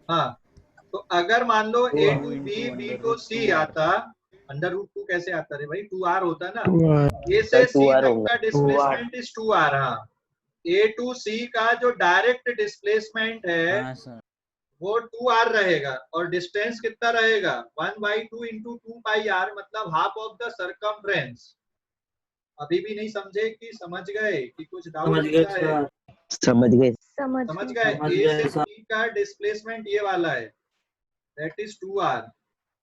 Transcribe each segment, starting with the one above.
हाँ, तो अगर मान लो two A R two B into B under two root C two R. आता, अंडर रूट टू कैसे आता रे भाई, 2r होता ना, 2r ए सर से टू सी आर तक होगा। का डिस्प्लेसमेंट इज 2r। हाँ, ए टू सी का जो डायरेक्ट डिस्प्लेसमेंट है हाँ सर। वो 2r रहेगा, और डिस्टेंस कितना रहेगा 1/2 इंटू 2πr, मतलब हाफ ऑफ द सरकमफ्रेंस। अभी भी नहीं समझे कि समझ गए कि कुछ डाउट समझ गए बचा है? सर। समझ गए। समझ गए। समझ ए गए से सर। सी का डिस्प्लेसमेंट ये वाला है, दैट इज 2r,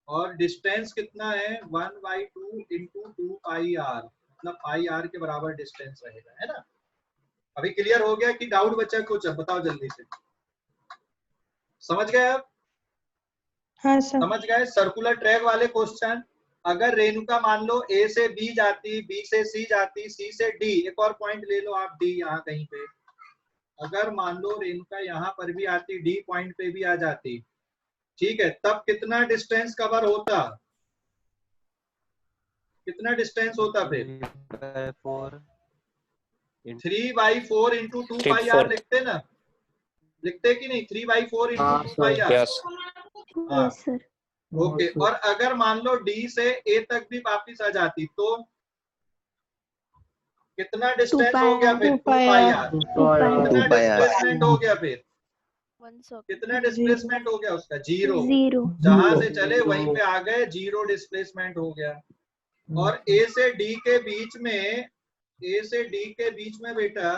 और डिस्टेंस कितना है 1/2 इंटू 2πr, मतलब πr के बराबर डिस्टेंस रहेगा, है ना। अभी क्लियर हो गया कि डाउट बचा कुछ? अब बताओ जल्दी से, समझ गए अब? हाँ सर। समझ गए। सर्कुलर ट्रैक वाले क्वेश्चन, अगर रेणुका मान लो ए से बी जाती, बी से सी जाती, सी से डी, एक और पॉइंट ले लो आप डी यहाँ कहीं पे, अगर मान लो रेणुका यहाँ पर भी आती, डी पॉइंट पे भी आ जाती, ठीक है, तब कितना डिस्टेंस कवर होता, कितना डिस्टेंस होता फिर? 3/4 इंटू 2πr 3/4। लिखते ना, लिखते कि नहीं, 3/4 इंटू हाँ सर। 2πr। यस। हाँ, सर। ओके। और अगर मान लो डी से ए तक भी वापिस आ जाती तो कितना डिस्टेंस हो गया फिर? 2πr। कितना 2πr। डिस्प्लेसमेंट हो गया फिर? कितना डिस्प्लेसमेंट हो गया उसका? जीरो। जीरो। जहां से चले वहीं पे आ गए, जीरो डिस्प्लेसमेंट हो गया। और ए से डी के बीच में, ए से डी के बीच में बेटा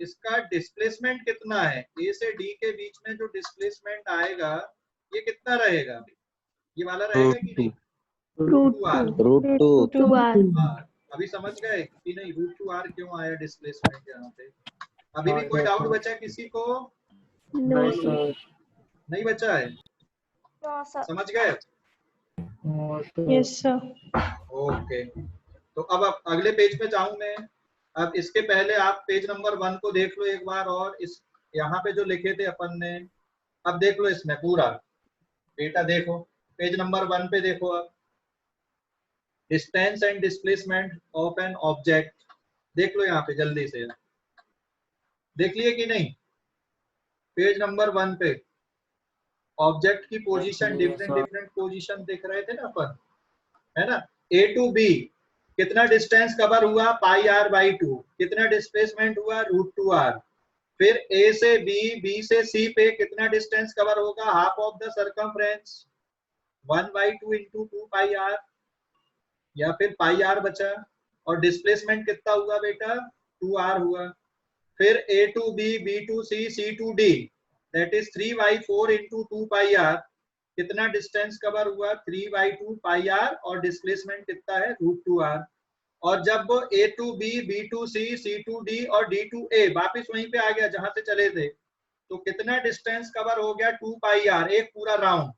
इसका डिस्प्लेसमेंट कितना है? ए से डी के बीच में जो डिस्प्लेसमेंट आएगा ये कितना रहेगा? ये वाला रहेगा कि नहीं? Root two. हाँ, अभी समझ गए कि नहीं रूट 2r क्यों आया डिस्प्लेसमेंट यहाँ पे? अभी भी कोई डाउट बचा किसी को? नहीं सर। नहीं बचा है? समझ गए? Yes sir. ओके, तो अब अगले पेज पे जाऊं मैं। अब इसके पहले आप पेज नंबर 1 को देख लो एक बार, और इस यहाँ पे जो लिखे थे अपन ने, अब देख लो इसमें पूरा बेटा, देखो पेज नंबर 1 पे देखो। अब distance and displacement of an object, देख लो यहाँ पे जल्दी से, देख लिए कि नहीं? पेज नंबर 1 पे ऑब्जेक्ट की पोजीशन, डिफरेंट डिफरेंट पोजीशन देख रहे थे ना अपन, है ना। ए टू बी कितना डिस्टेंस कवर हुआ? πr/2। कितना डिस्प्लेसमेंट हुआ? √2r। फिर ए से बी, बी से सी पे कितना डिस्टेंस कवर होगा? Half of the circumference, 1/2 into 2πr, या फिर πr बचा। और डिस्प्लेसमेंट कितना हुआ बेटा? 2r हुआ। फिर A to B, B to C, C to D, that is 3/4 into 2πr, कितना डिस्टेंस कवर हुआ? 3/2πr, और डिस्प्लेसमेंट कितना है? √2r। और जब वो A to B, B to C, C to D और डी टू ए वापिस वहीं पे आ गया जहां से चले थे, तो कितना डिस्टेंस कवर हो गया? 2πr, एक पूरा राउंड।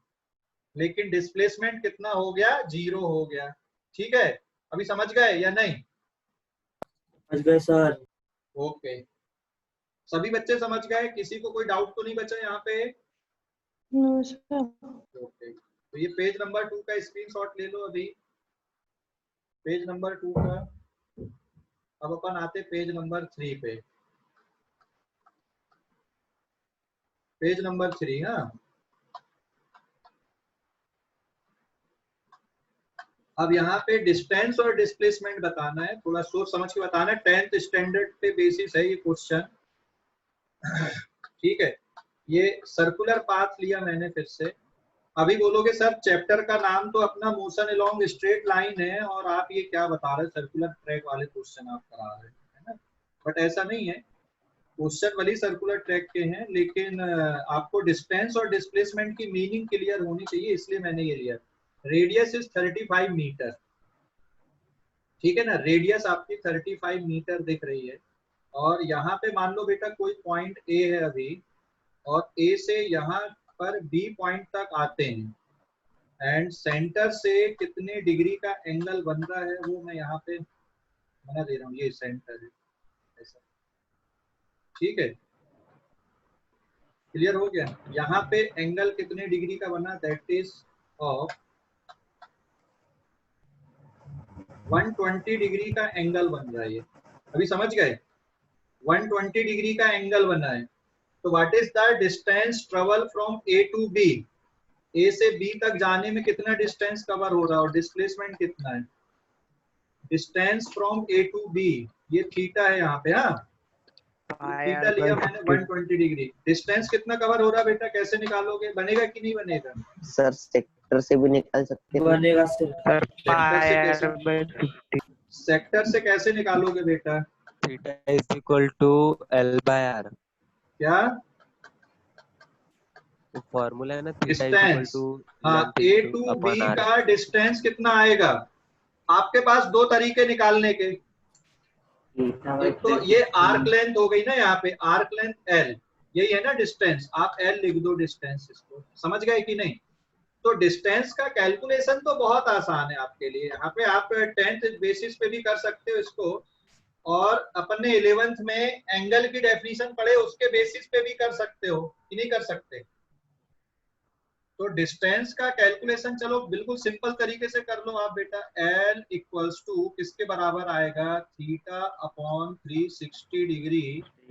लेकिन डिस्प्लेसमेंट कितना हो गया? जीरो हो गया। ठीक है, अभी समझ गए या नहीं? समझ गए सर। ओके, सभी बच्चे समझ गए? किसी को कोई डाउट तो नहीं बचा यहाँ पे? No sir. ओके, तो ये पेज नंबर 2 का स्क्रीनशॉट ले लो अभी, पेज नंबर 2 का। अब अपन आते पेज नंबर 3 पे, पेज नंबर 3। हाँ, अब यहाँ पे डिस्टेंस और डिस्प्लेसमेंट बताना है, थोड़ा सोच समझ के बताना है। 10th स्टैंडर्ड पे बेसिस है ये क्वेश्चन। ठीक है, ये सर्कुलर पाथ लिया मैंने फिर से। अभी बोलोगे सर चैप्टर का नाम तो अपना मोशन अलोंग स्ट्रेट लाइन है, और आप ये क्या बता रहे हैं, सर्कुलर ट्रैक वाले क्वेश्चन आप करा रहे हैं, है ना। बट ऐसा नहीं है, क्वेश्चन वाली सर्कुलर ट्रैक के हैं, लेकिन आपको डिस्टेंस और डिस्प्लेसमेंट की मीनिंग क्लियर होनी चाहिए, इसलिए मैंने ये लिया। रेडियस इज 35 मीटर, ठीक है ना, रेडियस आपकी 35 मीटर दिख रही है। और यहाँ पे मान लो बेटा कोई पॉइंट ए है अभी, और ए से यहाँ पर बी पॉइंट तक आते हैं, एंड सेंटर से कितने डिग्री का एंगल बन रहा है वो मैं यहाँ पे बना दे रहा हूँ, ये सेंटर है ऐसा। ठीक है, क्लियर हो गया? यहाँ पे एंगल कितने डिग्री का बना? दैट इज ऑफ 120 डिग्री का एंगल बन रहा है ये। अभी समझ गए? 120 डिग्री का एंगल बना है। तो what is the distance travel from A to B, A से बी तक जाने में कितना डिस्टेंस कवर हो रहा है और डिस्प्लेसमेंट कितना है। Distance from A to B, ये थीटा है यहाँ पे। हाँ, थीटा लिया मैंने 120 डिग्री। डिस्टेंस कितना कवर हो रहा है बेटा, कैसे निकालोगे, बनेगा कि नहीं बनेगा? सर सेक्टर से भी निकाल सकते हैं। बनेगा सर। सेक्टर से कैसे निकालोगे बेटा? Theta is equal to L by R. क्या फॉर्मूला है ना, theta is equal distance? To हाँ, ए टू बी का डिस्टेंस कितना आएगा? आपके पास दो तरीके निकालने के। एक तो ये आर्क लेंथ हो गई ना, यहाँ पे आर्क लेंथ एल, यही है ना डिस्टेंस, आप एल लिख दो डिस्टेंस, इसको समझ गए कि नहीं? तो डिस्टेंस का कैलकुलेशन तो बहुत आसान है आपके लिए। यहाँ पे आप 10th बेसिस पे भी कर सकते हो इसको, और अपने 11th में एंगल की डेफिनेशन पढ़े उसके बेसिस पे भी कर सकते हो, कि नहीं कर सकते? तो डिस्टेंस का कैलकुलेशन चलो बिल्कुल सिंपल तरीके से कर लो आप बेटा। L इक्वल्स टू किसके बराबर आएगा? Theta upon 360 degree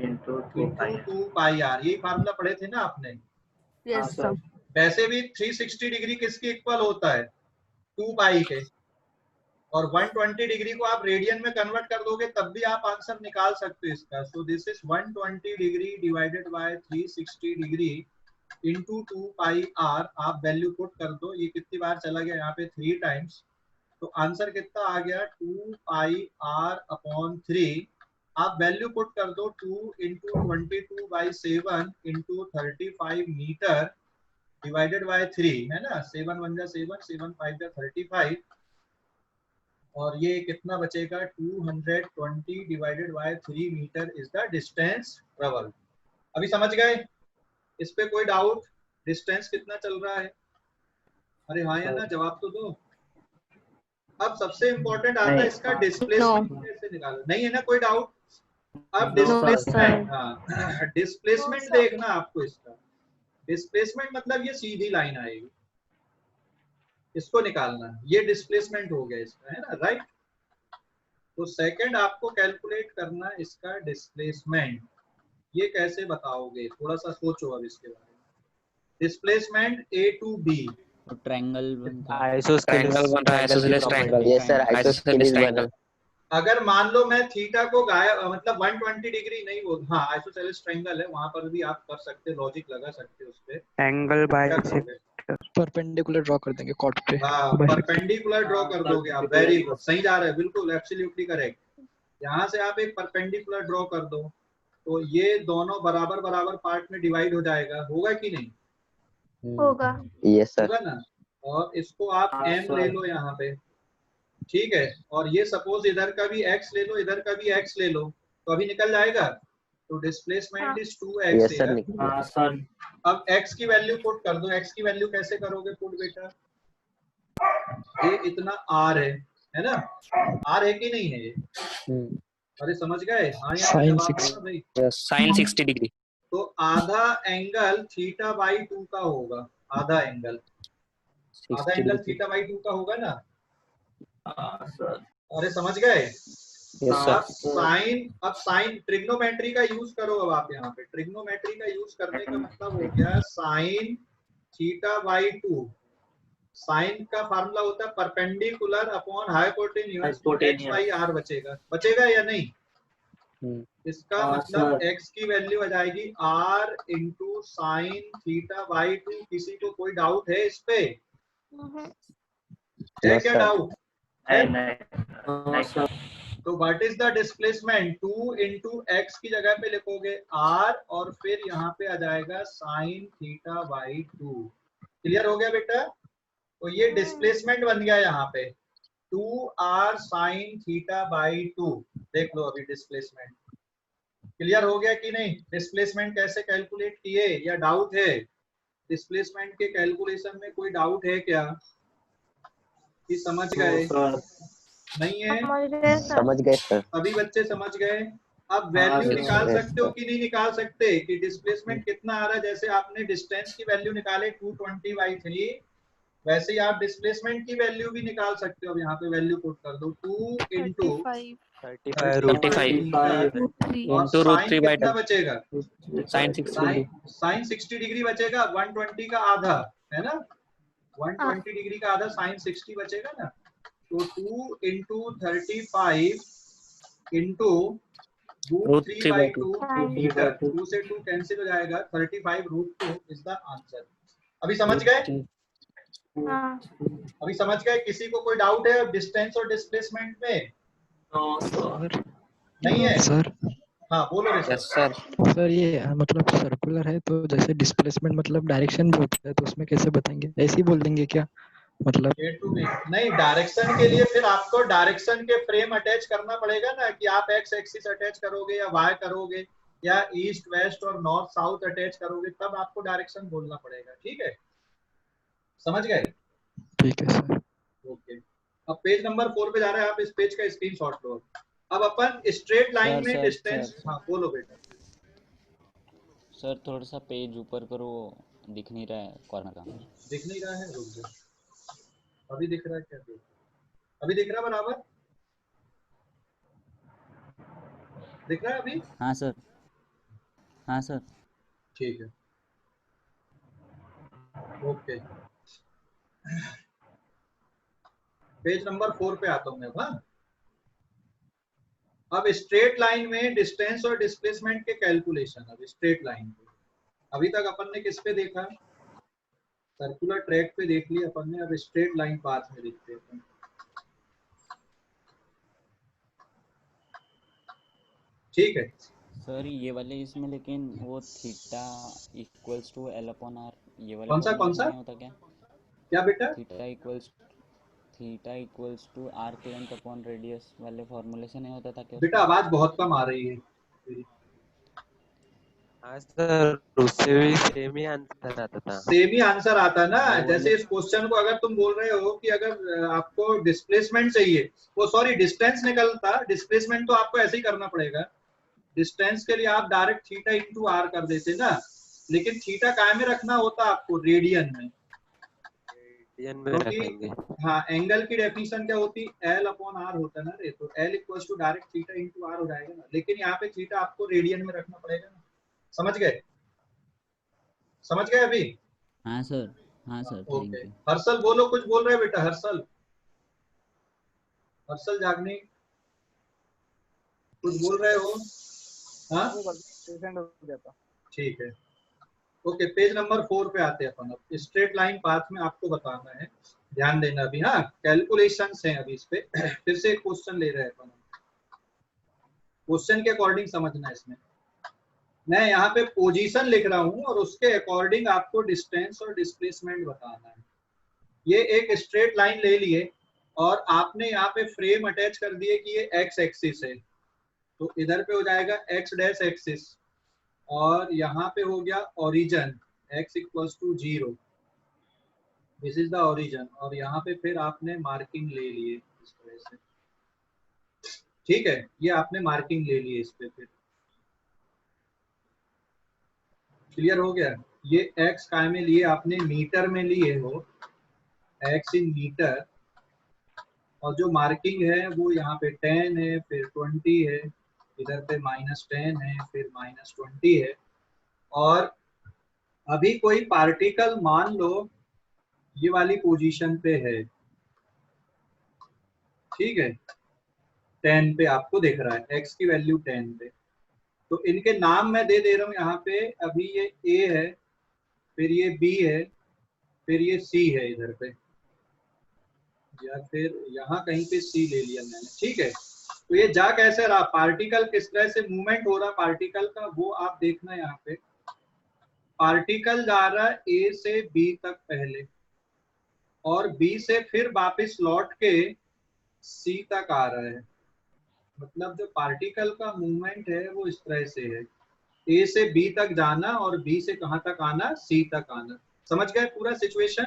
into 2 pi R. यही फार्मूला पढ़े थे ना आपने? Yes sir. वैसे भी 360 डिग्री किसके इक्वल होता है? 2 पाई के। और 120 डिग्री को आप रेडियन में कन्वर्ट कर दोगे तब भी आप आंसर निकाल सकते हो इसका। So this is 120 degree divided by 360 degree into 2 pi R. आप वैल्यू पुट कर दो, ये कितनी बार चला गया यहाँ पे 3 टाइम्स, तो आंसर कितना आ गया? 2 पाई आर अपॉन 3। आप वैल्यू पुट कर दो 2 into 22/7 into 35 metre divided by 3, है ना? 7 1 जा 7, 7 5 जा 35, और ये कितना बचेगा? 220 divided by 3 metre is the distance travel. अभी समझ गए? इस पे कोई डाउट? डिस्टेंस कितना चल रहा है? अरे हाँ या ना, जवाब तो दो। अब सबसे इंपॉर्टेंट आता है इसका डिस्प्लेसमेंट कैसे निकालो। नहीं है ना कोई डाउट? अब डिस्प्लेसमेंट, हाँ डिस्प्लेसमेंट देखना आपको इसका। डिस्प्लेसमेंट मतलब ये सीधी लाइन आएगी, इसको निकालना। ये डिस्प्लेसमेंट हो गया इसका, है ना, राइट? तो सेकंड आपको कैलकुलेट करना इसका डिस्प्लेसमेंट। ये कैसे बताओगे? थोड़ा सा सोचो अब इसके बारे में। Displacement A to B, triangle बनता है। Isosceles triangle. Yes sir, isosceles triangle. अगर मान लो मैं थीटा को गायब, मतलब 120 डिग्री नहीं बोल, हाँ आइसोसेलेस ट्रायंगल है, वहां पर भी आप कर सकते हो, लॉजिक लगा सकते हो उस पे। एंगल बाय परपेंडिकुलर ड्रॉ कर देंगे कॉर्ड पे। हाँ, परपेंडिकुलर ड्रॉ कर दोगे आप। वेरी गुड, सही जा रहे हैं, बिल्कुल एब्सोल्युटली करेक्ट। यहाँ से आप एक परपेंडिकुलर ड्रॉ कर दो, तो ये दोनों बराबर बराबर पार्ट में डिवाइड हो जाएगा, होगा कि नहीं? होगा। Yes sir. होगा ना? और इसको आप m ले लो यहाँ पे, ठीक है, और ये सपोज इधर का भी x ले लो, इधर का भी x ले लो, तो अभी निकल जाएगा। तो displacement is 2x। Yes sir, निकल सर। अब x की वैल्यू पुट कर दो। x की वैल्यू कैसे करोगे पुट बेटा? ये इतना r है ना? r है कि नहीं है ये? अरे समझ गए? हाँ यार, Sin जवाब 60 दो भाई। Sine 60 degree. तो आधा एंगल थीटा बाई 2 का होगा। आधा एंगल थीटा बाई 2 का होगा ना? अरे समझ गए? Yes sir. अब साइन ट्रिग्नोमेट्री का यूज करो। अब आप यहाँ पे ट्रिग्नोमेट्री का यूज करने का मतलब हो गया साइन थीटा बाई 2। साइन का फार्मूला होता है perpendicular upon hypotenuse x by r। बचेगा या नहीं? इसका मतलब x की वैल्यू आ जाएगी r into sine theta by 2। किसी को कोई डाउट है इस पे? है क्या डाउट? तो what is the displacement? 2 into x की जगह पे लिखोगे r, और फिर यहाँ पे आ जाएगा साइन थीटा बाई 2। क्लियर हो गया बेटा? तो ये डिस्प्लेसमेंट बन गया यहाँ पे 2r साइन थीटा बाई 2। देख लो अभी डिस्प्लेसमेंट क्लियर हो गया कि नहीं? डिस्प्लेसमेंट कैसे कैलकुलेट किए, या डाउट है? डिस्प्लेसमेंट के कैलकुलेशन में कोई डाउट है क्या कि समझ गए? नहीं है? समझ गए सर। सभी बच्चे समझ गए? अब वैल्यू निकाल सकते हो कि नहीं निकाल सकते कि डिस्प्लेसमेंट कितना आ रहा है? जैसे आपने डिस्टेंस की वैल्यू निकाले 220/3, वैसे ही आप डिस्प्लेसमेंट की वैल्यू भी निकाल सकते हो। अब यहाँ पे वैल्यू पुट कर दो 2 इंटू 35 और into root साइन 3 by कितना 2 बचेगा? sin 60 साइन 60 डिग्री बचेगा, 120 का आधा है ना, 120 डिग्री का आधा साइन 60 बचेगा ना। तो 2 into 35 into root 3 by 2 metre, 2 से 2 कैंसिल हो जाएगा, 35 रूट 2 इज द आंसर। अभी समझ गए? हाँ अभी समझ गए? किसी को कोई डाउट है डिस्टेंस और डिस्प्लेसमेंट में? सर नहीं है? सर हाँ बोलो रे yes सर। sir सर ये मतलब सर्कुलर है तो जैसे डिस्प्लेसमेंट मतलब डायरेक्शन भी होता है तो उसमें कैसे बताएंगे? ऐसे ही बोल देंगे क्या मतलब? ए टू बी नहीं, डायरेक्शन के लिए फिर आपको डायरेक्शन के फ्रेम अटैच करना पड़ेगा ना, कि आप एक्स एक्सिस अटैच करोगे या वाई करोगे या ईस्ट वेस्ट और नॉर्थ साउथ अटैच करोगे, तब आपको डायरेक्शन बोलना पड़ेगा। ठीक है, समझ गए? ठीक है सर। ओके, अब पेज नंबर 4 पे जा रहे हैं, आप इस पेज का स्क्रीनशॉट लो। अब अपन स्ट्रेट लाइन में डिस्टेंस, हाँ बोलो बेटा। सर थोड़ा सा पेज ऊपर करो, दिख नहीं रहा है कॉर्नर का। दिख नहीं रहा है, रुक जा, अभी दिख रहा है क्या? अभी दिख रहा है बराबर? दिख रहा है अभी? हाँ सर, हाँ सर। ठीक है, ओके। पेज नंबर 4 पे आता हूं मैं। हाँ, अब स्ट्रेट लाइन में डिस्टेंस और डिस्प्लेसमेंट के कैलकुलेशन। अब स्ट्रेट लाइन पे अभी तक अपन ने किस पे देखा? सर्कुलर ट्रैक पे देख लिया अपन ने, अब स्ट्रेट लाइन पाथ में देखते हैं अपन। ठीक है सर ये वाले इसमें लेकिन वो theta equals to L upon R, ये वाले कौन सा फॉर्मूलेशन नहीं होता क्या? क्या बेटा? Theta equals to arc length upon radius वाले फॉर्मूलेशन नहीं होता था क्या? बेटा आवाज बहुत कम आ रही है। हाँ सर, उससे भी सेम ही आंसर आता था। सेम ही आंसर आता ना। वो जैसे इस क्वेश्चन को अगर तुम बोल रहे हो कि अगर आपको डिस्प्लेसमेंट चाहिए, वो सॉरी डिस्टेंस निकलता, डिस्प्लेसमेंट तो आपको ऐसे ही करना पड़ेगा। डिस्टेंस के लिए आप डायरेक्ट थीटा इंटू आर कर देते ना, लेकिन थीटा काय में रखना होता आपको? रेडियन में। रेडियन में क्योंकि रखेंगे। हाँ, एंगल की डेफिनेशन क्या होती? एल अपॉन आर होता है ना रे, तो L equals to direct theta into R हो जाएगा ना, लेकिन यहाँ पे थीटा आपको रेडियन में रखना पड़ेगा ना। समझ गए? समझ गए अभी? हाँ सर, हाँ sir, thank okay, you. Harshal बोलो, कुछ बोल रहे बेटा? हर्षल, हर्षल जागनी, कुछ बोल रहे हो? हाँ ठीक है, ओके। पेज नंबर 4 पे आते हैं अपन। अब स्ट्रेट लाइन पाथ में आपको बताना है, ध्यान देना अभी। हाँ, कैलकुलेशंस हैं अभी इस पे। फिर से एक क्वेश्चन ले रहे हैं अपन, क्वेश्चन के अकॉर्डिंग समझना है इसमें। मैं यहाँ पे पोजीशन लिख रहा हूँ और उसके अकॉर्डिंग आपको डिस्टेंस और डिस्प्लेसमेंट बताना है। ये एक स्ट्रेट लाइन ले लिए और आपने यहाँ पे फ्रेम अटैच कर दिए कि ये एक्स एक्सिस है, तो इधर पे हो जाएगा एक्स डैश एक्सिस, और यहाँ पे हो गया origin x equals to 0, this is the origin, और यहाँ पे फिर आपने मार्किंग ले लिए इस तरह से। ठीक है, ये आपने मार्किंग ले ली इस पे। फिर क्लियर हो गया? ये x काय में लिए आपने? मीटर में लिए हो, x इन मीटर, और जो मार्किंग है वो यहाँ पे 10 है, फिर 20 है, इधर पे -10 है, फिर -20 है। और अभी कोई पार्टिकल मान लो ये वाली पोजीशन पे है, ठीक है, 10 पे आपको दिख रहा है, x की वैल्यू 10 पे। तो इनके नाम मैं दे दे रहा हूँ यहाँ पे। अभी ये a है, फिर ये b है, फिर ये c है इधर पे, या फिर यहाँ कहीं पे c ले लिया मैंने। ठीक है, तो ये जा कैसे रहा, पार्टिकल किस तरह से मूवमेंट हो रहा पार्टिकल का, वो आप देखना यहाँ पे। पार्टिकल जा रहा है a से b तक पहले, और b से फिर वापस लौट के c तक आ रहा है। मतलब जो पार्टिकल का मूवमेंट है वो इस तरह से है, a से b तक जाना और b से कहां तक आना? c तक आना। समझ गए पूरा सिचुएशन?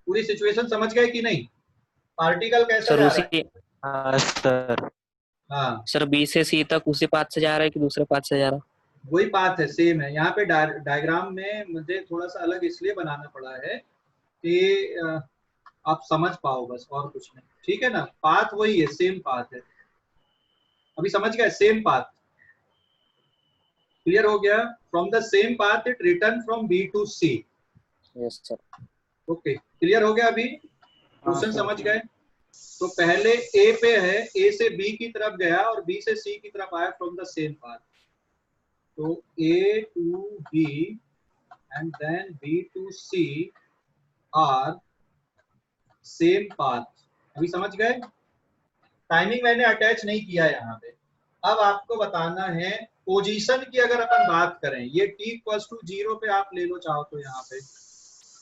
पूरी सिचुएशन समझ गए कि नहीं? पार्टिकल कैसे सर जा रहा है? उसी हाँ सर। हाँ, सर बी से सी तक उसी पाथ से जा रहा है कि दूसरे पाथ से जा रहा वही पाथ है, सेम है। यहाँ पे डायग्राम में मुझे थोड़ा सा अलग इसलिए बनाना पड़ा है कि आप समझ पाओ, बस और कुछ नहीं। ठीक है ना, पाथ वही है, सेम पाथ है। अभी समझ गए, सेम पाथ, क्लियर हो गया। From the same path it return from B to C. Yes sir. Okay, clear हो गया अभी, क्वेश्चन समझ गए। तो पहले ए पे है, ए से बी की तरफ गया और बी से सी की तरफ आया फ्रॉम द सेम पाथ। तो A to B and then B to C are same path. अभी समझ गए, टाइमिंग मैंने अटैच नहीं किया यहाँ पे। अब आपको बताना है पोजीशन की, अगर अपन बात करें, ये t इक्वल्स टू 0 पे आप ले लो चाहो तो, यहाँ पे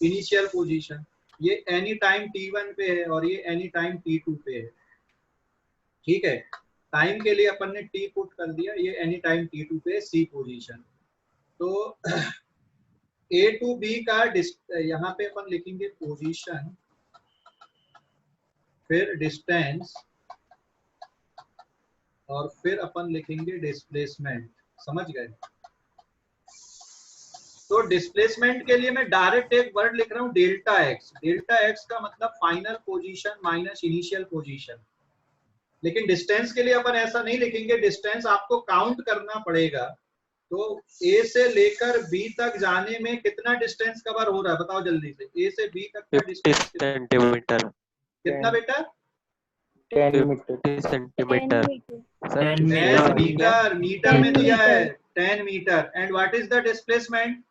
इनिशियल पोजीशन, ये एनी टाइम t1 पे है और ये एनी टाइम t2 पे है, ठीक है। टाइम के लिए अपन ने t पुट कर दिया, ये एनी टाइम t2 पे c पोजीशन। तो a टू b का यहाँ पे अपन लिखेंगे पोजीशन, फिर डिस्टेंस, और फिर अपन लिखेंगे डिस्प्लेसमेंट। समझ गए। तो डिस्प्लेसमेंट के लिए मैं डायरेक्ट एक वर्ड लिख रहा हूँ डेल्टा एक्स। डेल्टा एक्स का मतलब final position minus initial position. लेकिन डिस्टेंस के लिए अपन ऐसा नहीं लिखेंगे, डिस्टेंस आपको काउंट करना पड़ेगा। तो ए से लेकर बी तक जाने में कितना डिस्टेंस कवर हो रहा है बताओ जल्दी से। ए से बी तक का 50 डिस्टेंस सेंटीमीटर। कितना बेटा? 10 metre. 50 centimetre. 10 10 metre. Metre, metre में 10 दिया है metre. 10 metre. And what is the displacement?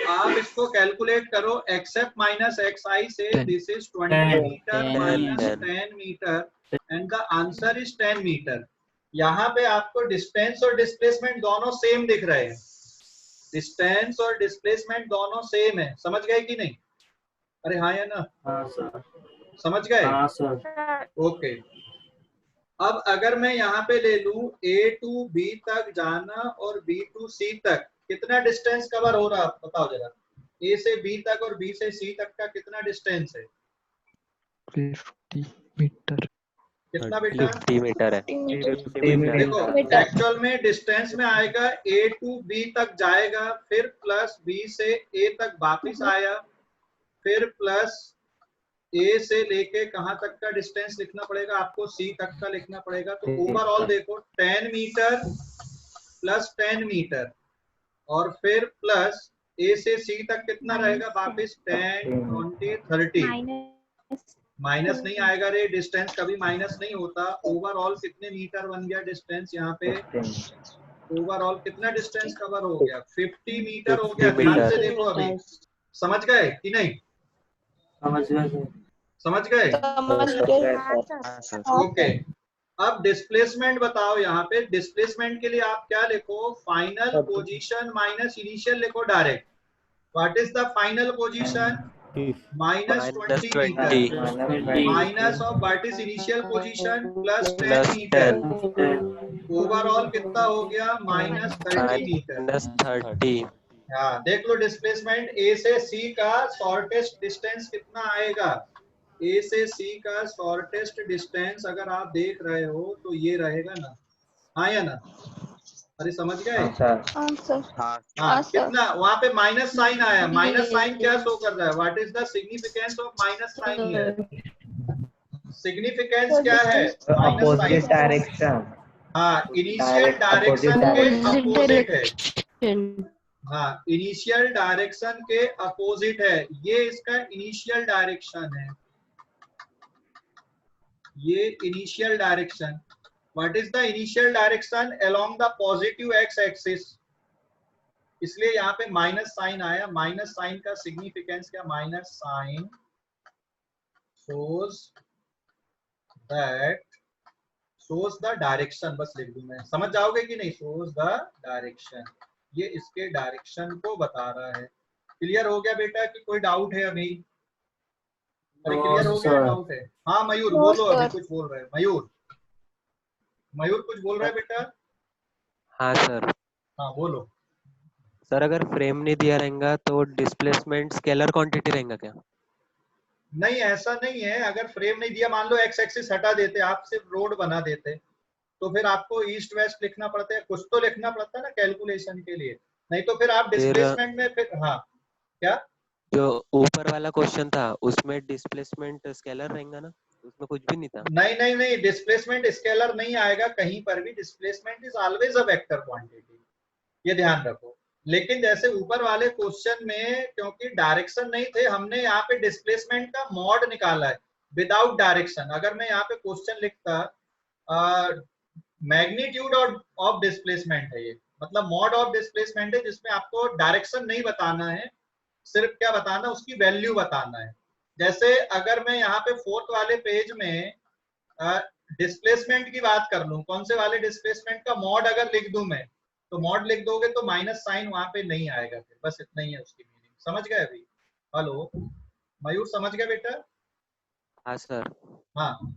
आप इसको कैलकुलेट करो, एक्सेप्ट माइनस एक्स आई से, 10. This is 20 metre 10 minus metre. 10 metre and the answer is 10 metre. यहाँ पे आपको डिस्टेंस और डिस्प्लेसमेंट दोनों सेम दिख रहे हैं, डिस्टेंस और डिस्प्लेसमेंट दोनों सेम है। समझ गए कि नहीं? अरे हाँ या ना, हाँ सर। समझ गए? हाँ सर। ओके। अब अगर मैं यहाँ पे ले लूं A टू B तक जाना और B टू C तक, कितना डिस्टेंस कवर हो रहा है बताओ जरा। A से B तक और B से C तक का कितना डिस्टेंस है? 50 मीटर। कितना बेटा? 50 मीटर है। 50 मीटर। देखो एक्चुअल में डिस्टेंस में आएगा A टू B तक जाएगा, फिर प्लस B से A तक वापिस आया, फिर प्लस ए से लेके कहां तक का डिस्टेंस लिखना पड़ेगा आपको? सी तक का लिखना पड़ेगा। तो ओवरऑल देखो 10 मीटर प्लस 10 मीटर और फिर प्लस ए से सी तक कितना रहेगा वापस? 10 20 30। माइनस नहीं आएगा रे, डिस्टेंस कभी माइनस नहीं होता। ओवरऑल कितने मीटर बन गया डिस्टेंस यहाँ पे? ओवरऑल कितना डिस्टेंस कवर हो गया? 50 मीटर हो गया। 50 ध्यान से मीटर। देखो अभी, समझ गए कि नहीं? समझ गए सर। समझ गए? हाँ सर। ओके। अब डिस्प्लेसमेंट बताओ। यहाँ पे डिस्प्लेसमेंट के लिए आप क्या लिखो? फाइनल पोजीशन माइनस इनिशियल लिखो direct. What is the final position? Minus 20 metre minus of what is initial position plus 10 metre. Overall कितना हो गया? Minus 30 metre. -30। हाँ देख लो डिस्प्लेसमेंट। ए से सी का शॉर्टेस्ट डिस्टेंस कितना आएगा? ए से सी का शॉर्टेस्ट डिस्टेंस अगर आप देख रहे हो तो ये रहेगा ना, हाँ या ना? अरे समझ गए? हाँ सर। हाँ कितना? वहां पे माइनस साइन आया। माइनस साइन क्या शो कर रहा है? What is the significance of minus sign here? Significance क्या है? Minus sign direction. हाँ इनिशियल डायरेक्शन के अपोजिट है। डायरेक्शन। हाँ इनिशियल डायरेक्शन के अपोजिट है। ये इसका इनिशियल डायरेक्शन है, ये initial direction. What is the initial direction? Along the positive X axis. इसलिए यहाँ पे माइनस साइन आया। माइनस साइन का सिग्निफिकेंस क्या? Minus sign shows the direction. बस लिख दूं मैं, समझ जाओगे कि नहीं? shows द डायरेक्शन, ये इसके डायरेक्शन को बता रहा है। क्लियर हो गया बेटा कि कोई डाउट है अभी? अरे क्लियर हो गया? डाउट है? हाँ मयूर बोलो, अभी कुछ बोल रहे हैं। मयूर कुछ बोल रहा है बेटा? हाँ सर। हाँ बोलो। सर अगर फ्रेम नहीं दिया रहेगा तो डिस्प्लेसमेंट स्केलर क्वांटिटी रहेगा क्या? नहीं ऐसा नहीं है। अगर फ्रेम नहीं दिया, मान लो एक्स एक्सिस हटा देते, आप सिर्फ रोड बना देते, तो फिर आपको ईस्ट वेस्ट लिखना पड़ता है, कुछ तो लिखना पड़ता है ना कैलकुलेशन के लिए। नहीं तो फिर आप डिस्प्लेसमेंट में फिर हाँ क्या? जो ऊपर वाला क्वेश्चन था उसमें डिस्प्लेसमेंट स्केलर रहेगा ना? उसमें कुछ भी नहीं था। नहीं नहीं नहीं, डिस्प्लेसमेंट स्केलर नहीं आएगा कहीं पर भी। Displacement is always a vector quantity, ये ध्यान रखो। लेकिन जैसे ऊपर वाले क्वेश्चन में क्योंकि डायरेक्शन नहीं थे, हमने यहाँ पे डिस्प्लेसमेंट का मॉड निकाला है विदाउट डायरेक्शन। अगर मैं यहाँ पे क्वेश्चन लिखता मैग्नीट्यूड ऑफ डिस्प्लेसमेंट है, ये मतलब मॉड ऑफ डिस्प्लेसमेंट है, जिसमें आपको डायरेक्शन नहीं बताना है, सिर्फ क्या बताना, उसकी वैल्यू बताना है। जैसे अगर मैं यहाँ पे फोर्थ वाले पेज में डिस्प्लेसमेंट की बात कर लूं, कौन से वाले डिस्प्लेसमेंट का मॉड अगर लिख दूं मैं, तो मॉड लिख दोगे तो माइनस साइन वहां पे नहीं आएगा, फिर बस इतना ही है उसकी मीनिंग। समझ गए अभी? हेलो मयूर, समझ गए बेटा? हाँ सर। हाँ,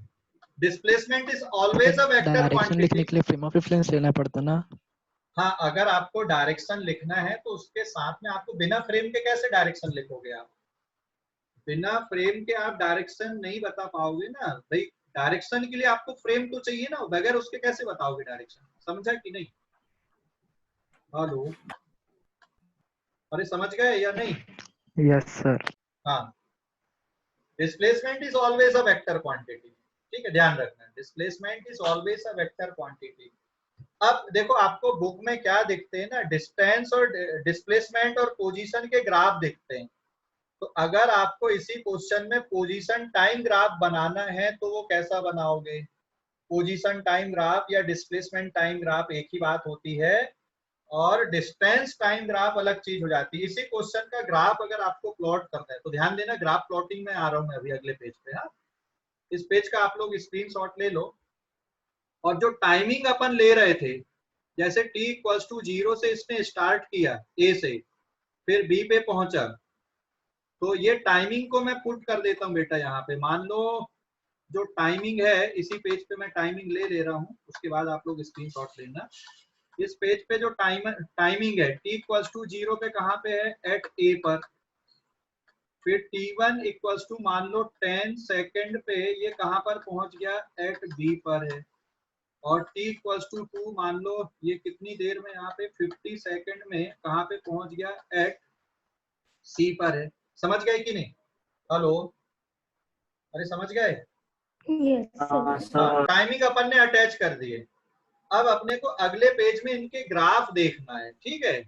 displacement is always a vector direction लिखने क्वांटिटी। के लिए फ्रेम ऑफ रेफरेंस लेना पड़ता ना। हाँ, अगर आपको डायरेक्शन लिखना है तो उसके साथ में आपको बिना फ्रेम के कैसे डायरेक्शन लिखोगे आप? बिना फ्रेम के आप डायरेक्शन नहीं बता पाओगे ना भाई। डायरेक्शन के लिए आपको फ्रेम तो चाहिए ना, बगैर उसके कैसे बताओगे डायरेक्शन? समझा कि नहीं? हेलो, अरे समझ गए या नहीं? Yes sir. हाँ, displacement is always a vector quantity. ठीक है, ध्यान रखना, displacement is always a vector quantity. अब देखो आपको बुक में क्या दिखते हैं ना, डिस्टेंस और डिस्प्लेसमेंट और पोजीशन के ग्राफ दिखते हैं। तो अगर आपको इसी क्वेश्चन में पोजीशन टाइम ग्राफ बनाना है तो वो कैसा बनाओगे? पोजीशन टाइम ग्राफ या डिस्प्लेसमेंट टाइम ग्राफ एक ही बात होती है, और डिस्टेंस टाइम ग्राफ अलग चीज हो जाती है। इसी क्वेश्चन का ग्राफ अगर आपको प्लॉट करना है तो ध्यान देना, ग्राफ प्लॉटिंग में आ रहा हूं मैं अभी अगले पेज पे। हाँ, इस पेज का आप लोग स्क्रीनशॉट ले लो। और जो टाइमिंग अपन ले रहे थे, जैसे t इक्वल्स टू 0 से इसने स्टार्ट किया a से, फिर b पे पहुंचा, तो ये टाइमिंग को मैं पुट कर देता हूँ बेटा यहाँ पे। मान लो जो टाइमिंग है, इसी पेज पे मैं टाइमिंग ले रहा हूँ, उसके बाद आप लोग स्क्रीनशॉट लेना। इस पेज पे जो टाइमिंग है t इक्वल्स टू 0 पे कहाँ पे है? एट a पर। फिर t1 इक्वल्स टू मान लो 10 सेकंड पे ये कहाँ पर पहुंच गया? एट b पर है। और t इक्वल्स टू 2 मान लो ये कितनी देर में यहाँ पे 50 सेकंड में कहाँ पे पहुंच गया? एट c पर है। समझ गए कि नहीं? हेलो, अरे समझ गए? Yes, sir. हाँ, टाइमिंग अपन ने अटैच कर दिए। अब अपने को अगले पेज में इनके ग्राफ देखना है। ठीक है,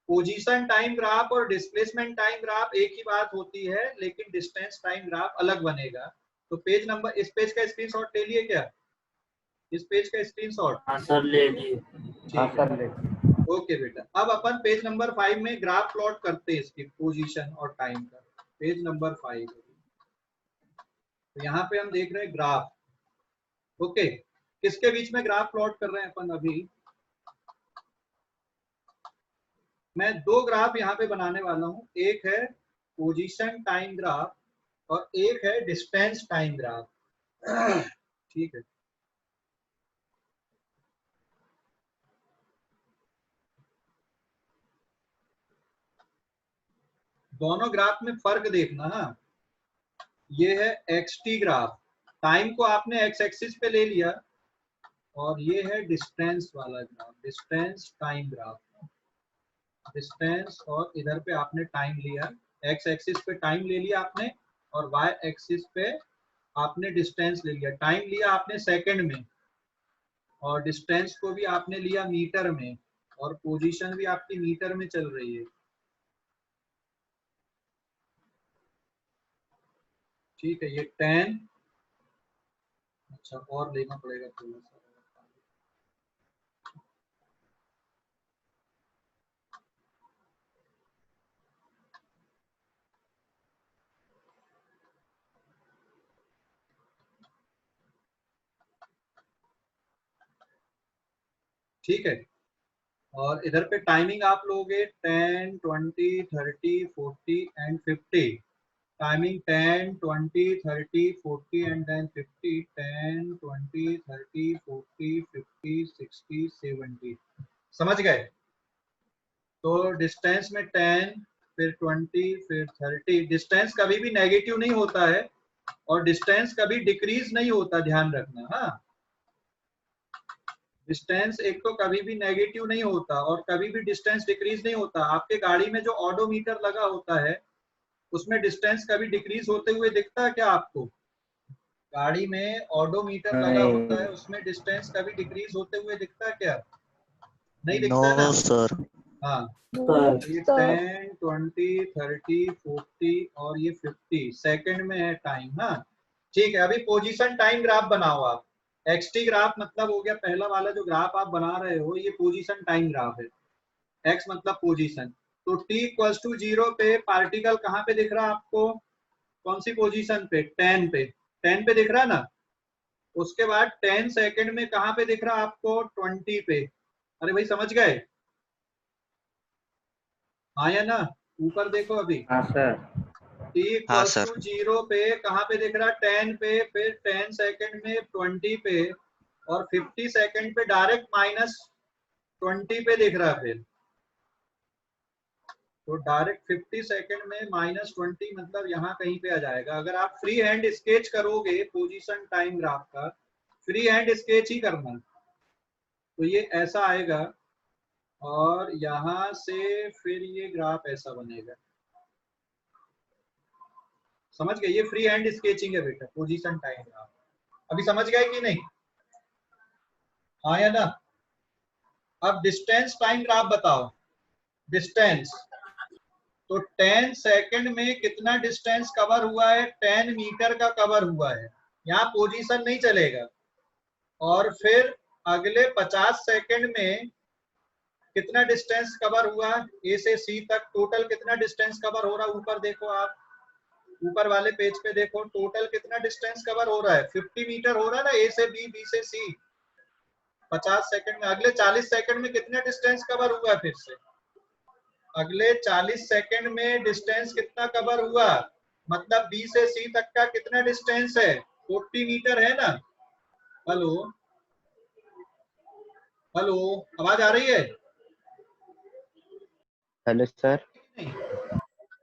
पोजीशन टाइम ग्राफ और डिस्प्लेसमेंट टाइम ग्राफ एक ही बात होती है, लेकिन डिस्टेंस टाइम ग्राफ अलग बनेगा। तो पेज नंबर, इस पेज का स्क्रीनशॉट ले लिए क्या? इस पेज का स्क्रीनशॉट? हाँ सर ले लिए। ठीक है, ओके बेटा। अब अपन पेज नंबर 5 में ग्राफ प्लॉट करते हैं इसकी पोजीशन और टाइम का। पेज नंबर 5, तो यहाँ पे हम देख रहे हैं ग्राफ। ओके, किसके बीच में ग्राफ प्लॉट कर रहे हैं अपन अभी? मैं दो ग्राफ यहाँ पे बनाने वाला हूँ, एक है पोजीशन टाइम ग्राफ और एक है डिस्टेंस टाइम ग्राफ। ठीक है, दोनों ग्राफ में फर्क देखना। हाँ, ये है xt ग्राफ, टाइम को आपने x एक्सिस पे ले लिया, और ये है डिस्टेंस वाला graph, distance time graph. Distance और इधर पे आपने टाइम लिया, x एक्सिस पे टाइम ले लिया आपने, और y एक्सिस पे आपने डिस्टेंस ले लिया। टाइम लिया आपने सेकंड में, और डिस्टेंस को भी आपने लिया मीटर में, और पोजीशन भी आपकी मीटर में चल रही है। ठीक है, ये 10, अच्छा और लेना पड़ेगा थोड़ा सा। ठीक है, और इधर पे टाइमिंग आप लोगे 10, 20, 30, 40 एंड 50। Timing 10, 20, 30, 40 and then 50, 10, 20, 30, 40, 50, 60, 70। समझ गए? तो डिस्टेंस में 10, फिर 20, फिर 30। डिस्टेंस कभी भी नेगेटिव नहीं होता है, और डिस्टेंस कभी डिक्रीज नहीं होता, ध्यान रखना। हाँ, डिस्टेंस एक तो कभी भी नेगेटिव नहीं होता, और कभी भी डिस्टेंस डिक्रीज नहीं होता। आपके गाड़ी में जो ऑडोमीटर लगा होता है, उसमें डिस्टेंस कभी डिक्रीज होते हुए दिखता है क्या आपको? गाड़ी में ऑडोमीटर लगा होता है, उसमें डिस्टेंस कभी डिक्रीज होते हुए दिखता है क्या? नहीं दिखता ना। सर। हाँ, सर ये 10, 20, 30, 40 और ये 50 सेकंड में है टाइम। हाँ ठीक है, अभी पोजीशन टाइम ग्राफ बनाओ आप। एक्सटी ग्राफ मतलब हो गया पहला वाला जो ग्राफ आप बना रहे हो, ये पोजीशन टाइम ग्राफ है। एक्स मतलब पोजीशन, तो t इक्वल्स टू 0 पे पार्टिकल कहाँ पे दिख रहा है आपको? कौन सी पोजीशन पे? 10 पे। 10 पे दिख रहा है ना। उसके बाद 10 सेकंड में कहाँ पे दिख रहा है आपको? 20 पे। अरे भाई समझ गए? हाँ या ना? ऊपर देखो अभी। हाँ सर t हाँ इक्वल्स सर। टू 0 पे कहाँ पे दिख रहा है? 10 पे, फिर 10 सेकंड में 20 पे, और 50 सेकंड पे डायरेक्ट -20 पे दिख रहा है। फिर तो डायरेक्ट 50 सेकंड में -20 मतलब यहाँ कहीं पे आ जाएगा। अगर आप फ्री हैंड स्केच करोगे पोजीशन टाइम ग्राफ का, फ्री हैंड स्केच ही करना, तो ये ऐसा आएगा, और यहाँ से फिर ये ग्राफ ऐसा बनेगा। समझ गए? ये फ्री हैंड स्केचिंग है बेटा, पोजीशन टाइम ग्राफ। अभी समझ गए कि नहीं? हाँ या ना? अब डिस्टेंस टाइम ग्राफ बताओ। डिस्टेंस, तो 10 सेकंड में कितना डिस्टेंस कवर हुआ है? 10 मीटर का कवर हुआ है। यहाँ पोजीशन नहीं चलेगा। और फिर अगले 50 सेकंड में कितना डिस्टेंस कवर हुआ? ए से सी तक टोटल कितना डिस्टेंस कवर हो रहा है? ऊपर देखो आप, ऊपर वाले पेज पे देखो, टोटल कितना डिस्टेंस कवर हो रहा है? 50 मीटर हो रहा है ना, ए से बी, बी से सी। 50 सेकंड में अगले 40 सेकंड में कितना डिस्टेंस कवर हुआ है? फिर से अगले 40 सेकंड में डिस्टेंस कितना कवर हुआ? मतलब बी से सी तक का कितना डिस्टेंस है? 40 मीटर है ना। हेलो हेलो, आवाज आ रही है? हेलो सर नहीं,